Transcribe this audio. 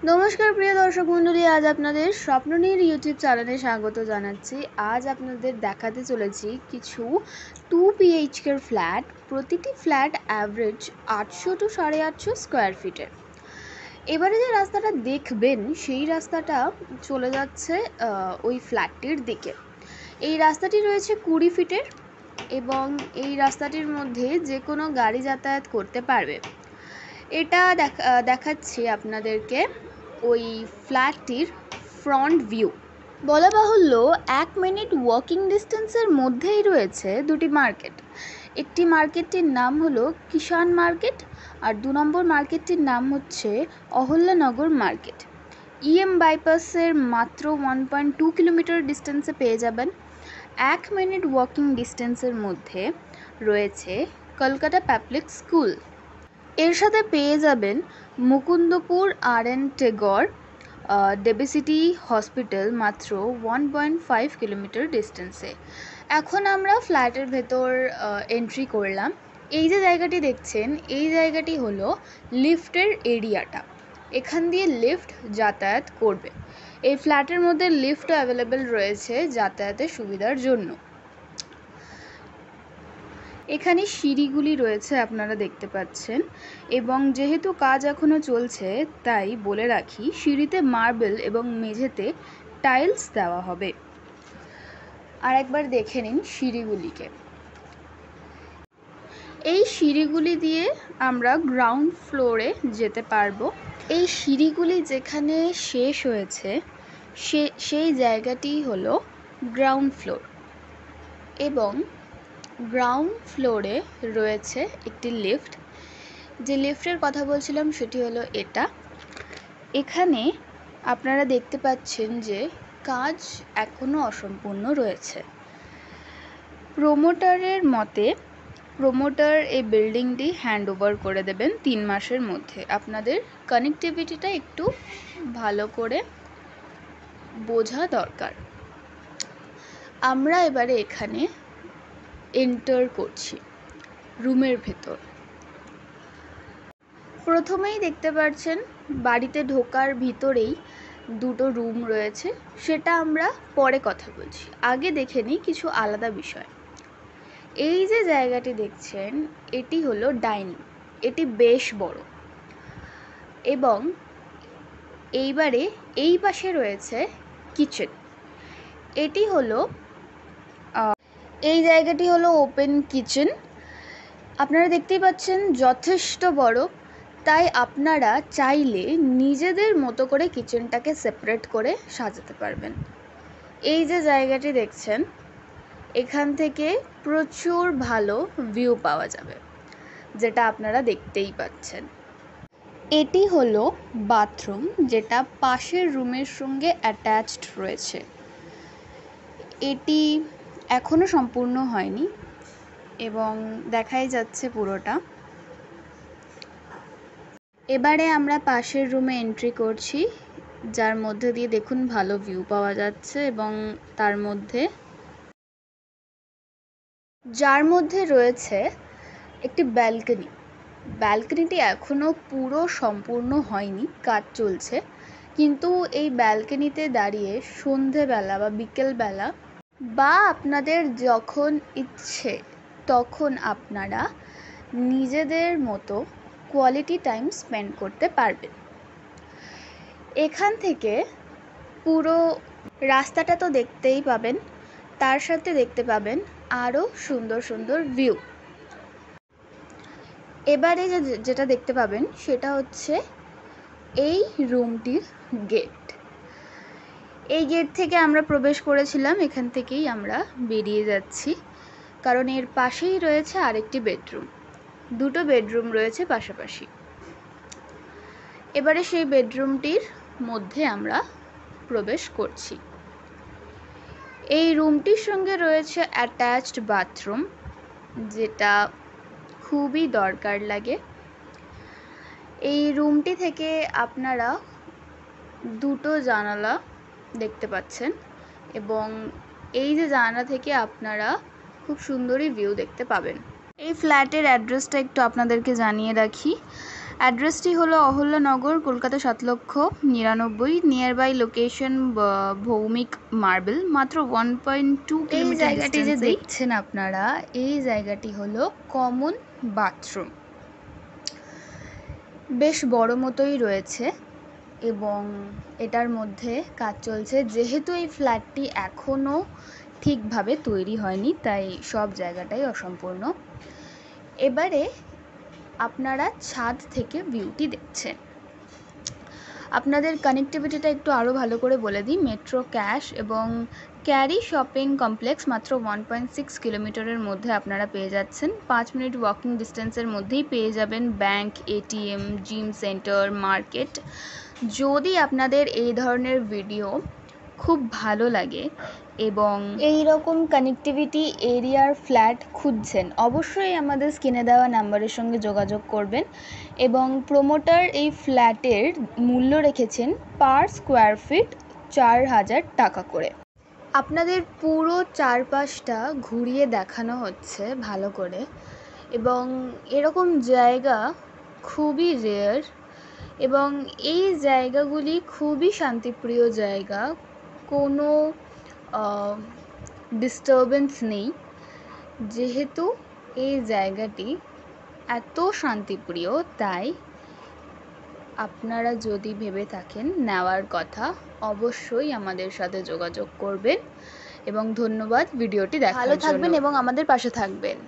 নমস্কার প্রিয় দর্শক মণ্ডলী, আজ আপনাদের স্বপ্ননীর ইউটিউব চ্যানেলে স্বাগত জানাচ্ছি। আজ আপনাদের দেখাতে চলেছি কিছু 2 BHK ফ্ল্যাট। প্রতিটি ফ্ল্যাট অ্যাভারেজ 800 to 850 স্কোয়ার ফিটের। এবারে যে রাস্তাটা দেখবেন সেই রাস্তাটা চলে যাচ্ছে ওই ফ্ল্যাটটির দিকে। এই রাস্তাটি রয়েছে 20 ফিটের এবং এই রাস্তাটির মধ্যে যে কোনো গাড়ি যাতায়াত করতে পারবে। এটা দেখাচ্ছি আপনাদেরকে ওই ফ্ল্যাটটির ফ্রন্ট ভিউ। বলা বাহুল্য 1 মিনিট ওয়াকিং ডিস্টেন্সের মধ্যেই রয়েছে দুটি মার্কেট। একটি মার্কেটটির নাম হলো কিষাণ মার্কেট আর 2 নম্বর মার্কেটটির নাম হচ্ছে অহল্যানগর মার্কেট। EM বাইপাসের মাত্র 1.2 কিলোমিটার ডিস্টেন্সে পেয়ে যাবেন। 1 মিনিট ওয়াকিং ডিস্টেন্সের মধ্যে রয়েছে কলকাতা পাবলিক স্কুল। এর সাথে পেয়ে যাবেন মুকুন্দপুর RN টেগর ডেবিসিটি হসপিটাল মাত্র 1.5 কিলোমিটার ডিস্টেন্সে। এখন আমরা ফ্ল্যাটের ভেতর এন্ট্রি করলাম। এই যে জায়গাটি দেখছেন, এই জায়গাটি হলো লিফটের এরিয়াটা। এখান দিয়ে লিফট যাতায়াত করবে। এই ফ্ল্যাটের মধ্যে লিফট অ্যাভেলেবেল রয়েছে যাতায়াতের সুবিধার জন্য। এখানে সিঁড়িগুলি রয়েছে, আপনারা দেখতে পাচ্ছেন, এবং যেহেতু কাজ এখনও চলছে তাই বলে রাখি সিঁড়িতে মার্বেল এবং মেঝেতে টাইলস দেওয়া হবে। আর একবার দেখে নিন সিঁড়িগুলিকে। এই সিঁড়িগুলি দিয়ে আমরা গ্রাউন্ড ফ্লোরে যেতে পারবো। এই সিঁড়িগুলি যেখানে শেষ হয়েছে সেই জায়গাটি হলো গ্রাউন্ড ফ্লোর এবং গ্রাউন্ড ফ্লোরে রয়েছে একটি লিফট। যে লিফটের কথা বলছিলাম সেটি হলো এটা। এখানে আপনারা দেখতে পাচ্ছেন যে কাজ এখনও অসম্পূর্ণ রয়েছে। প্রোমোটারের মতে প্রোমোটার এই বিল্ডিংটি হ্যান্ড ওভার করে দেবেন 3 মাসের মধ্যে। আপনাদের কানেক্টিভিটিটা একটু ভালো করে বোঝা দরকার। আমরা এবারে এখানে এন্টার করছি রুমের ভেতর। প্রথমেই দেখতে পাচ্ছেন বাড়িতে ঢোকার ভিতরেই দুটো রুম রয়েছে, সেটা আমরা পরে কথা বলছি। আগে দেখে নিই কিছু আলাদা বিষয়। এই যে জায়গাটি দেখছেন এটি হলো ডাইনিং। এটি বেশ বড় এবং এইবারে এই পাশে রয়েছে কিচেন। এটি হলো এই জায়গাটি হলো ওপেন কিচেন। আপনারা দেখতেই পাচ্ছেন যথেষ্ট বড়, তাই আপনারা চাইলে নিজেদের মতো করে কিচেনটাকে সেপারেট করে সাজাতে পারবেন। এই যে জায়গাটি দেখছেন এখান থেকে প্রচুর ভালো ভিউ পাওয়া যাবে, যেটা আপনারা দেখতেই পাচ্ছেন। এটি হলো বাথরুম, যেটা পাশের রুমের সঙ্গে অ্যাটাচড রয়েছে। এটি এখনও সম্পূর্ণ হয়নি এবং দেখাই যাচ্ছে পুরোটা। এবারে আমরা পাশের রুমে এন্ট্রি করছি, যার মধ্যে দিয়ে দেখুন ভালো ভিউ পাওয়া যাচ্ছে এবং যার মধ্যে রয়েছে একটি ব্যালকনি। ব্যালকনিটি এখনও পুরো সম্পূর্ণ হয়নি, কাজ চলছে, কিন্তু এই ব্যালকনিতে দাঁড়িয়ে সন্ধেবেলা বা বিকেলবেলা বা আপনাদের যখন ইচ্ছে তখন আপনারা নিজেদের মতো কোয়ালিটি টাইম স্পেন্ড করতে পারবেন। এখান থেকে পুরো রাস্তাটা তো দেখতেই পাবেন, তার সাথে দেখতে পাবেন আরও সুন্দর সুন্দর ভিউ। এবারে যেটা দেখতে পাবেন সেটা হচ্ছে এই রুমটির গেট। এই গেট থেকে আমরা প্রবেশ করেছিলাম, এখান থেকেই আমরা বেরিয়ে যাচ্ছি, কারণ এর পাশেই রয়েছে আরেকটি বেডরুম। দুটো বেডরুম রয়েছে পাশাপাশি। এবারে সেই বেডরুমটির মধ্যে আমরা প্রবেশ করছি। এই রুমটির সঙ্গে রয়েছে অ্যাটাচড বাথরুম, যেটা খুবই দরকার লাগে। এই রুমটি থেকে আপনারা দুটো জানালা দেখতে পাচ্ছেন এবং এই যে জানালা থেকে আপনারা খুব সুন্দরই ভিউ দেখতে পাবেন। এই ফ্ল্যাটের অ্যাড্রেসটা একটু আপনাদেরকে জানিয়ে রাখি। অ্যাড্রেসটি হলো Ahalyanagar, Kolkata 7,99,000। Nearby location Bhowmik marble, মাত্র 1.2 এই কিলোমিটার জায়গাটি যে ডিস্টেন্সেই। দেখছেন আপনারা, এই জায়গাটি হলো কমন বাথরুম। বেশ বড় মতোই রয়েছে এবং এটার মধ্যে কাজ চলছে। যেহেতু এই ফ্ল্যাটটি এখনও ঠিকভাবে তৈরি হয়নি, তাই সব জায়গাটাই অসম্পূর্ণ। এবারে আপনারা ছাদ থেকে ভিউটি দেখছেন। আপনাদের কানেক্টিভিটিটা একটু আরও ভালো করে বলে দিই। মেট্রো ক্যাশ এবং ক্যারি শপিং কমপ্লেক্স মাত্র 1.6 কিলোমিটারের মধ্যে আপনারা পেয়ে যাচ্ছেন। 5 মিনিট ওয়াকিং ডিস্টেন্সের মধ্যেই পেয়ে যাবেন bank, ATM, gym centre, market. যদি আপনাদের এই ধরনের ভিডিও খুব ভালো লাগে এবং এই রকম কানেক্টিভিটি এরিয়ার ফ্ল্যাট খুঁজছেন, অবশ্যই আমাদের স্ক্রিনে দেওয়া নাম্বারের সঙ্গে যোগাযোগ করবেন। এবং প্রোমোটার এই ফ্ল্যাটের মূল্য রেখেছেন পার স্কোয়ার ফিট 4,000 টাকা করে। আপনাদের পুরো চারপাশটা ঘুরিয়ে দেখানো হচ্ছে ভালো করে, এবং এরকম জায়গা খুবই রেয়ার এবং এই জায়গাগুলি খুবই শান্তিপ্রিয় জায়গা। কোনো ডিস্টারবেন্স নেই। যেহেতু এই জায়গাটি এত শান্তিপ্রিয়, তাই আপনারা যদি ভেবে থাকেন নেওয়ার কথা, অবশ্যই আমাদের সাথে যোগাযোগ করবেন। এবং ধন্যবাদ ভিডিওটি দেখার জন্য। ভালো থাকবেন এবং আমাদের পাশে থাকবেন।